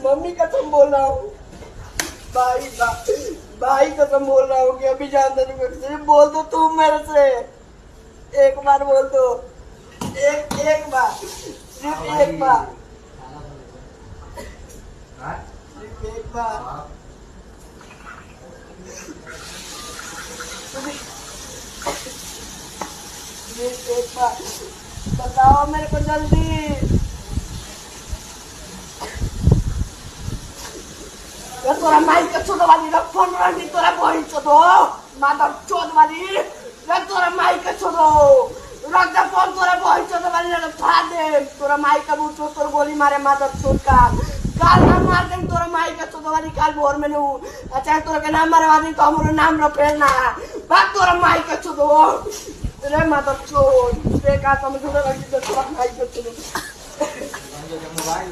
Mummy कसम बोल रहा हूँ, भाई कसम बोल रहा हूँ कि अभी जानता नहीं। सिर्फ बोल दो तुम मेरे से, एक बार बोल दो, एक बार, सिर्फ एक बार, सिर्फ एक बार। सिर्फ एक बार बताओ मेरे को जल्दी। तोरा माई का छोटो वाली रख फोन रखी, तोरा बहन छोटो माता चोद वाली रख, तोरा माई का छोटो रख दे फोन, तोरा बहन छोटो वाली रख फाड़ दे, तोरा माई का मुंह चोट तोर गोली मारे माता चोट का काल ना मार दे, तोरा माई का छोटो वाली काल भोर में नू अच्छा तोरा के नाम मारवा दी तो हमरो नाम रखेना भाग, तोरा माई का छोटो रे माता चोट बेकार समझ रखी, तोरा माई का छोटो मोबाइल